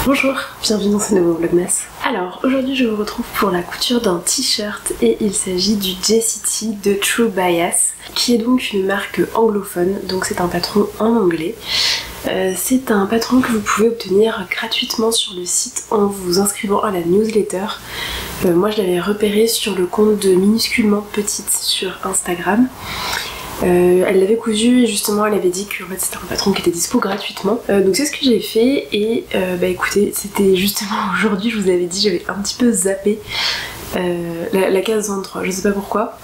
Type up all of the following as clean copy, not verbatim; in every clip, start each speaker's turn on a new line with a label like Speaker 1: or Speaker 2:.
Speaker 1: Bonjour, bienvenue dans ce nouveau vlogmas. Alors aujourd'hui je vous retrouve pour la couture d'un t-shirt et il s'agit du JCT de True Bias qui est donc une marque anglophone, donc c'est un patron en anglais. C'est un patron que vous pouvez obtenir gratuitement sur le site en vous inscrivant à la newsletter. Moi je l'avais repéré sur le compte de Minusculement Petite sur Instagram. Elle l'avait cousu et justement elle avait dit que en fait, c'était un patron qui était dispo gratuitement. Donc c'est ce que j'ai fait et écoutez, c'était justement aujourd'hui, je vous avais dit, j'avais un petit peu zappé la case 23, je sais pas pourquoi.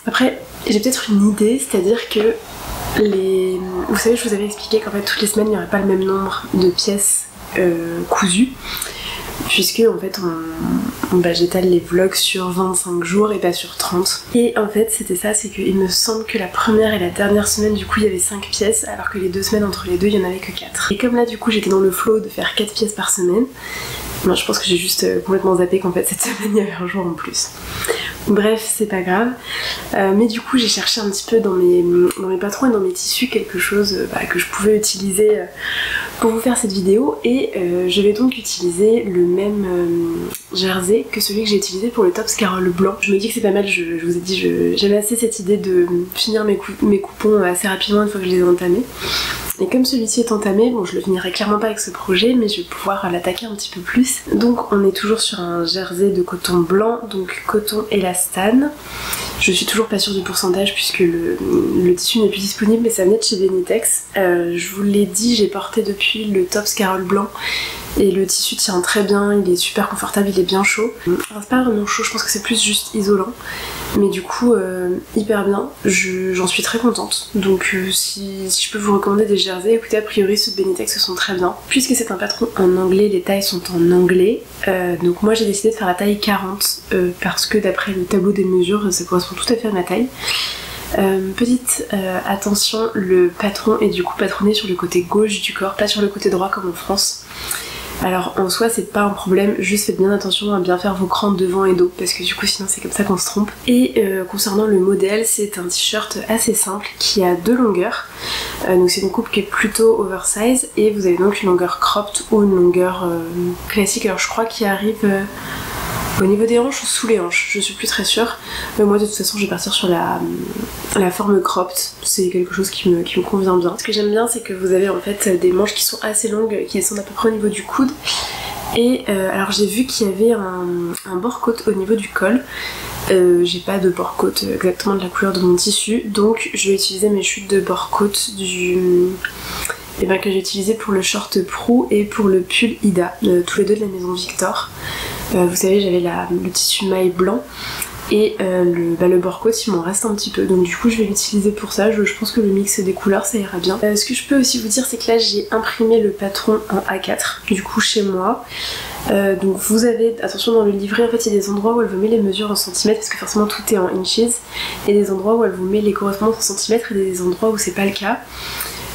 Speaker 1: Après j'ai peut-être une idée, c'est-à-dire que vous savez, je vous avais expliqué qu'en fait toutes les semaines il n'y aurait pas le même nombre de pièces cousues, puisque en fait j'étale les vlogs sur 25 jours et pas sur 30. Et en fait c'était ça, c'est qu'il me semble que la première et la dernière semaine du coup il y avait 5 pièces, alors que les 2 semaines entre les deux il y en avait que 4. Et comme là du coup j'étais dans le flow de faire 4 pièces par semaine, moi je pense que j'ai juste complètement zappé qu'en fait cette semaine il y avait un jour en plus. Bref, c'est pas grave. Mais du coup j'ai cherché un petit peu dans mes patrons et dans mes tissus quelque chose que je pouvais utiliser pour vous faire cette vidéo, et je vais donc utiliser le même jersey que celui que j'ai utilisé pour le top Scarole blanc. Je me dis que c'est pas mal, je vous ai dit, j'aimais assez cette idée de finir mes coupons assez rapidement une fois que je les ai entamés. Et comme celui-ci est entamé, bon je le finirai clairement pas avec ce projet, mais je vais pouvoir l'attaquer un petit peu plus. Donc on est toujours sur un jersey de coton blanc, donc coton élastane. Je suis toujours pas sûre du pourcentage puisque le tissu n'est plus disponible, mais ça venait de chez Benitex. Je vous l'ai dit, j'ai porté depuis le top Scarole blanc et le tissu tient très bien, il est super confortable, il est bien chaud. Enfin, c'est pas vraiment chaud, je pense que c'est plus juste isolant, mais du coup hyper bien, j'en suis très contente. Donc si je peux vous recommander des jerseys, écoutez, a priori ceux de Benitex se sont très bien. Puisque c'est un patron en anglais, les tailles sont en anglais, donc moi j'ai décidé de faire la taille 40 parce que d'après le tableau des mesures ça correspond tout à fait à ma taille. Petite attention, le patron est du coup patronné sur le côté gauche du corps, pas sur le côté droit comme en France. Alors en soi c'est pas un problème, juste faites bien attention à bien faire vos crans devant et dos, parce que du coup sinon c'est comme ça qu'on se trompe. Et concernant le modèle, c'est un t-shirt assez simple qui a 2 longueurs, donc c'est une coupe qui est plutôt oversize, et vous avez donc une longueur cropped ou une longueur classique. Alors je crois qu'il arrive au niveau des hanches ou sous les hanches, je suis plus très sûre, mais moi de toute façon je vais partir sur la forme cropped, c'est quelque chose qui me convient bien. Ce que j'aime bien, c'est que vous avez en fait des manches qui sont assez longues, qui descendent à peu près au niveau du coude, et alors j'ai vu qu'il y avait un bord-côte au niveau du col. J'ai pas de bord-côte exactement de la couleur de mon tissu, donc je vais utiliser mes chutes de bord-côte que j'ai utilisé pour le short Prou et pour le pull Ida, tous les deux de la maison Victor. Vous savez, j'avais le tissu maille blanc et le bord-côte il m'en reste un petit peu, donc du coup je vais l'utiliser pour ça. Je pense que le mix des couleurs ça ira bien. Ce que je peux aussi vous dire, c'est que là j'ai imprimé le patron en A4 du coup chez moi. Donc vous avez, attention, dans le livret en fait il y a des endroits où elle vous met les mesures en centimètres, parce que forcément tout est en inches, et des endroits où elle vous met les correspondances en centimètres et des endroits où c'est pas le cas.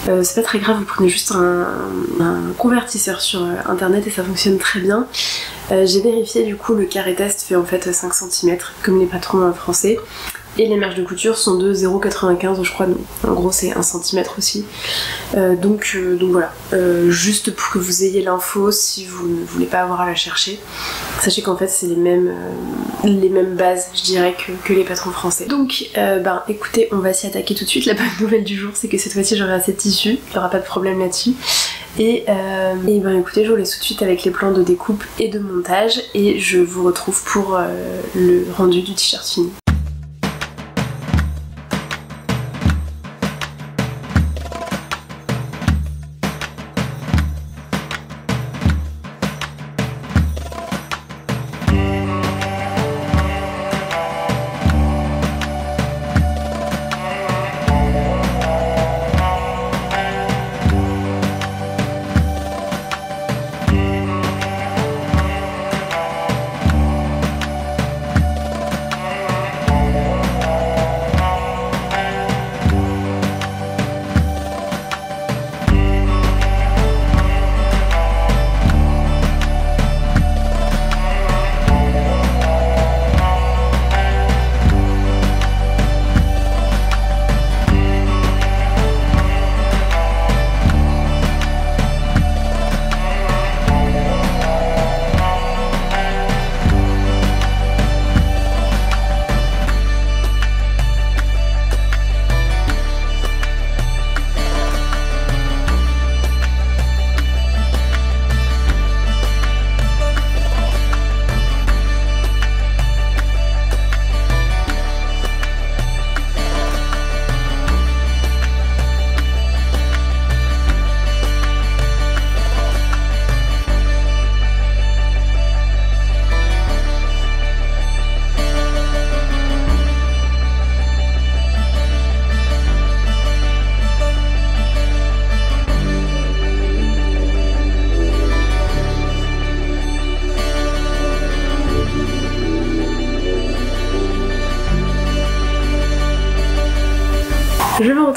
Speaker 1: C'est pas très grave, vous prenez juste un convertisseur sur internet et ça fonctionne très bien. J'ai vérifié, du coup le carré test fait en fait 5 cm comme les patrons français, et les marges de couture sont de 0,95 je crois, donc en gros c'est 1 cm aussi. Donc voilà, juste pour que vous ayez l'info si vous ne voulez pas avoir à la chercher. Sachez qu'en fait c'est les mêmes bases je dirais que les patrons français. Donc écoutez, on va s'y attaquer tout de suite. La bonne nouvelle du jour c'est que cette fois-ci j'aurai assez de tissu, il n'y aura pas de problème là-dessus. Et écoutez, je vous laisse tout de suite avec les plans de découpe et de montage, et je vous retrouve pour le rendu du t-shirt fini.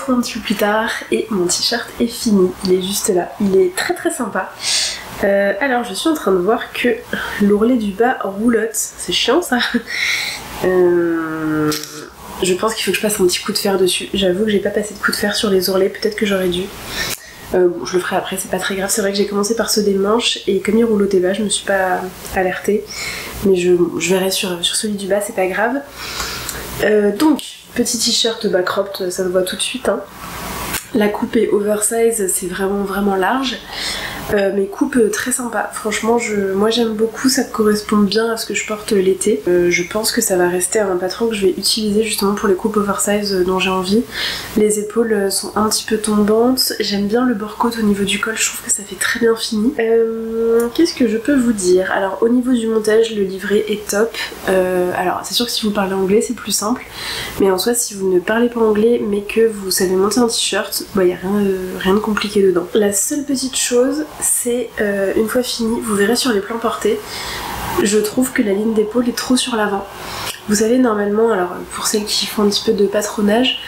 Speaker 1: 4 mois un petit peu plus tard et mon t-shirt est fini, il est juste là, il est très très sympa. Alors je suis en train de voir que l'ourlet du bas roulotte, c'est chiant ça. Je pense qu'il faut que je passe un petit coup de fer dessus, j'avoue que j'ai pas passé de coup de fer sur les ourlets, peut-être que j'aurais dû. Bon, je le ferai après, c'est pas très grave. C'est vrai que j'ai commencé par ceux des manches et comme il roulotait bas, je me suis pas alertée. Mais je verrai sur celui du bas, c'est pas grave. Donc, petit t-shirt bas cropped, ça se voit tout de suite. Hein. La coupe est oversize, c'est vraiment large. Mais coupe très sympa, franchement moi j'aime beaucoup, ça correspond bien à ce que je porte l'été. Je pense que ça va rester un patron que je vais utiliser justement pour les coupes oversize dont j'ai envie. Les épaules sont un petit peu tombantes, j'aime bien le bord côte au niveau du col, je trouve que ça fait très bien fini. Qu'est-ce que je peux vous dire? Alors au niveau du montage, le livret est top. Alors c'est sûr que si vous parlez anglais c'est plus simple, mais en soi si vous ne parlez pas anglais mais que vous savez monter un t-shirt, bah y a rien de compliqué dedans. La seule petite chose, c'est une fois fini, vous verrez sur les plans portés, je trouve que la ligne d'épaule est trop sur l'avant. Vous savez normalement, alors pour celles qui font un petit peu de patronage,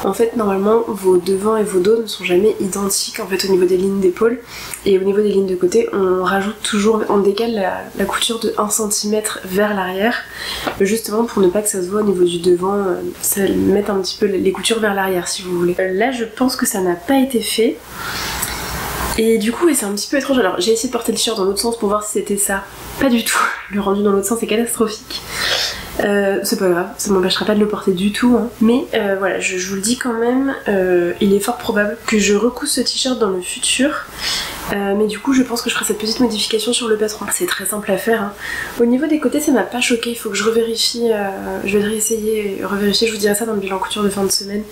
Speaker 1: en fait normalement vos devants et vos dos ne sont jamais identiques en fait au niveau des lignes d'épaule, et au niveau des lignes de côté on rajoute toujours, on décale la couture de 1 cm vers l'arrière, justement pour ne pas que ça se voit au niveau du devant, ça met un petit peu les coutures vers l'arrière si vous voulez. Là je pense que ça n'a pas été fait. Et du coup c'est un petit peu étrange, alors j'ai essayé de porter le t-shirt dans l'autre sens pour voir si c'était ça, pas du tout, le rendu dans l'autre sens est catastrophique. C'est pas grave, ça m'empêchera pas de le porter du tout hein. Mais voilà, je vous le dis quand même, il est fort probable que je recousse ce t-shirt dans le futur. Mais du coup je pense que je ferai cette petite modification sur le patron. C'est très simple à faire hein. Au niveau des côtés ça m'a pas choqué, il faut que je revérifie, je vais réessayer et revérifier, je vous dirai ça dans le bilan couture de fin de semaine.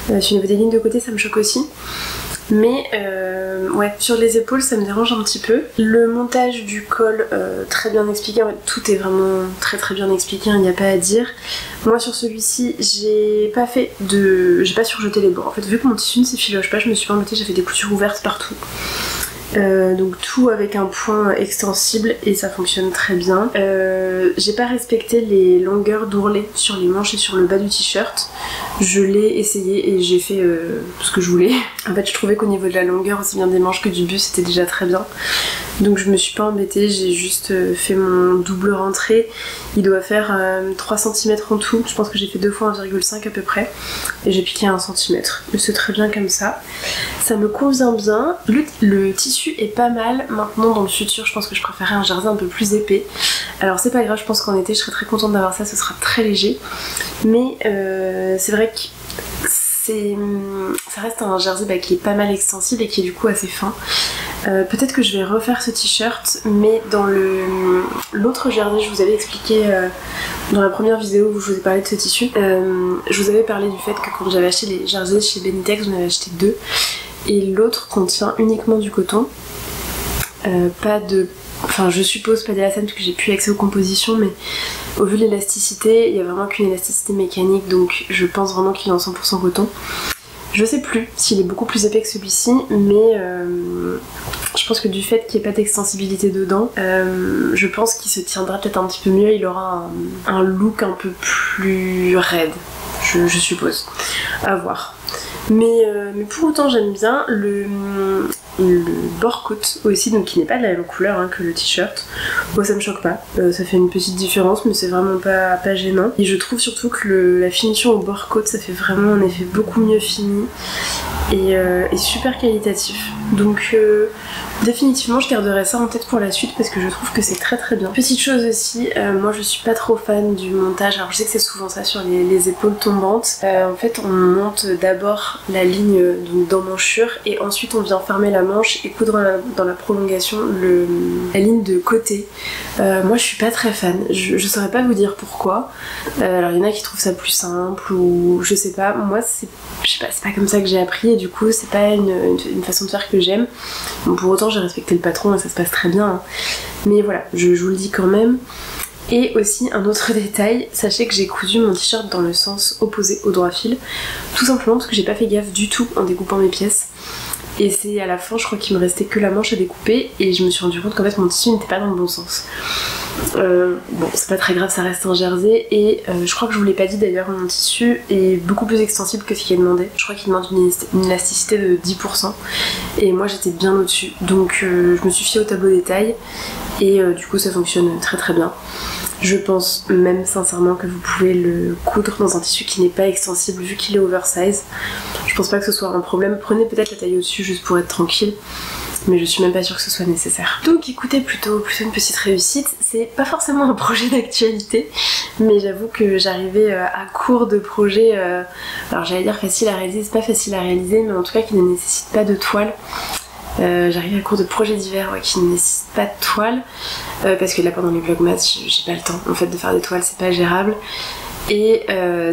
Speaker 1: Sur le niveau des lignes de côté ça me choque aussi. Mais ouais, sur les épaules ça me dérange un petit peu. Le montage du col, très bien expliqué, en fait, tout est vraiment très bien expliqué, il n'y a pas à dire. Moi sur celui-ci, j'ai pas surjeté les bords. En fait, vu que mon tissu ne s'effiloche pas, je me suis pas embêtée, j'ai fait des coutures ouvertes partout. Donc tout avec un point extensible et ça fonctionne très bien. J'ai pas respecté les longueurs d'ourlet sur les manches et sur le bas du t-shirt. Je l'ai essayé et j'ai fait ce que je voulais. En fait je trouvais qu'au niveau de la longueur aussi bien des manches que du buste c'était déjà très bien. Donc je me suis pas embêtée, j'ai juste fait mon double rentrée. Il doit faire 3 cm en tout, je pense que j'ai fait 2 fois 1,5 à peu près. Et j'ai piqué 1 cm, mais c'est très bien comme ça. Ça me convient bien, le tissu est pas mal. Maintenant dans le futur je pense que je préférerais un jersey un peu plus épais. Alors c'est pas grave, je pense qu'en été je serais très contente d'avoir ça, ce sera très léger. Mais c'est vrai que ça reste un jersey qui est pas mal extensible et qui est du coup assez fin. Peut-être que je vais refaire ce t-shirt, mais dans l'autre jersey, je vous avais expliqué dans la première vidéo où je vous ai parlé de ce tissu, je vous avais parlé du fait que quand j'avais acheté les jerseys chez Benitex, j'en avais acheté 2, et l'autre contient uniquement du coton, pas de... Enfin je suppose pas d'élastane parce que j'ai plus accès aux compositions, mais au vu de l'élasticité, il y a vraiment qu'une élasticité mécanique, donc je pense vraiment qu'il est en 100% coton. Je sais plus s'il est beaucoup plus épais que celui-ci, mais je pense que du fait qu'il n'y ait pas d'extensibilité dedans, je pense qu'il se tiendra peut-être un petit peu mieux, il aura un look un peu plus raide, je suppose, à voir. Mais pour autant j'aime bien le bord côte aussi, donc qui n'est pas de la même couleur hein, que le t-shirt. Bon ça me choque pas, ça fait une petite différence mais c'est vraiment pas gênant. Et je trouve surtout que la finition au bord côte ça fait vraiment un effet beaucoup mieux fini et super qualitatif. Donc définitivement je garderai ça en tête pour la suite parce que je trouve que c'est très bien. Petite chose aussi, moi je suis pas trop fan du montage, alors je sais que c'est souvent ça sur les épaules tombantes. En fait on monte d'abord la ligne donc d'emmanchure et ensuite on vient fermer la manche et coudre dans la prolongation la ligne de côté. Moi je suis pas très fan, je saurais pas vous dire pourquoi. Alors il y en a qui trouvent ça plus simple ou je sais pas, moi c'est pas comme ça que j'ai appris et du coup c'est pas une façon de faire que j'aime. Bon, pour autant j'ai respecté le patron et ça se passe très bien hein. Mais voilà, je vous le dis quand même. Et aussi un autre détail, sachez que j'ai cousu mon t-shirt dans le sens opposé au droit fil, tout simplement parce que j'ai pas fait gaffe du tout en découpant mes pièces. et c'est à la fin je crois qu'il me restait que la manche à découper et je me suis rendu compte qu'en fait mon tissu n'était pas dans le bon sens. Bon c'est pas très grave, ça reste un jersey et je crois que je vous l'ai pas dit d'ailleurs, mon tissu est beaucoup plus extensible que ce qui est demandé. Je crois qu'il demande une élasticité de 10% et moi j'étais bien au-dessus, donc je me suis fiée au tableau des tailles et du coup ça fonctionne très très bien. Je pense même sincèrement que vous pouvez le coudre dans un tissu qui n'est pas extensible vu qu'il est oversize. Je pense pas que ce soit un problème. Prenez peut-être la taille au-dessus juste pour être tranquille, mais je suis même pas sûre que ce soit nécessaire. Donc écoutez, plutôt une petite réussite. C'est pas forcément un projet d'actualité, mais j'avoue que j'arrivais à court de projets, alors j'allais dire facile à réaliser, c'est pas facile à réaliser, mais en tout cas qui ne nécessite pas de toile. J'arrive à court de projets d'hiver qui ne nécessitent pas de toile, parce que là pendant les vlogmas j'ai pas le temps en fait de faire des toiles, c'est pas gérable. Et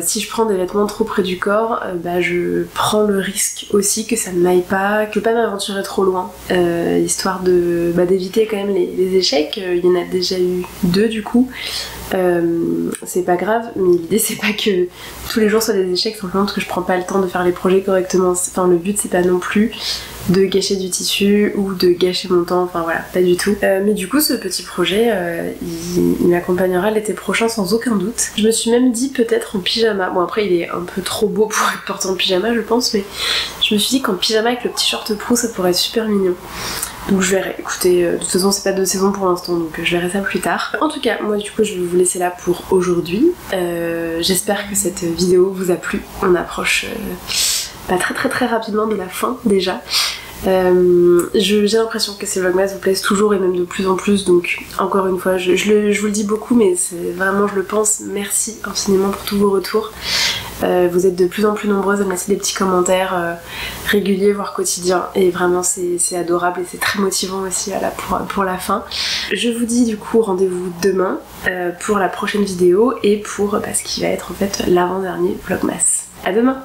Speaker 1: si je prends des vêtements trop près du corps, je prends le risque aussi que ça ne m'aille pas, que pas m'aventurer trop loin, histoire de d'éviter quand même les échecs. Il y en a déjà eu 2 du coup. C'est pas grave, mais l'idée c'est pas que tous les jours soient des échecs, simplement parce que je prends pas le temps de faire les projets correctement. Enfin le but c'est pas non plus de gâcher du tissu ou de gâcher mon temps, enfin voilà, pas du tout. Mais du coup ce petit projet il m'accompagnera l'été prochain sans aucun doute. Je me suis même dit peut-être en pyjama, bon après il est un peu trop beau pour être porté en pyjama je pense, mais je me suis dit qu'en pyjama avec le petit short pro ça pourrait être super mignon. Donc je verrai, écoutez, de toute façon c'est pas de saison pour l'instant donc je verrai ça plus tard. En tout cas, moi du coup je vais vous laisser là pour aujourd'hui. J'espère que cette vidéo vous a plu. On approche très rapidement de la fin déjà. J'ai l'impression que ces vlogmas vous plaisent toujours et même de plus en plus, donc encore une fois je vous le dis beaucoup mais c'est vraiment, je le pense, merci infiniment pour tous vos retours. Vous êtes de plus en plus nombreuses à me laisser des petits commentaires réguliers voire quotidiens et vraiment c'est adorable et c'est très motivant aussi pour la fin. Je vous dis du coup rendez-vous demain pour la prochaine vidéo et pour ce qui va être en fait l'avant-dernier vlogmas. À demain!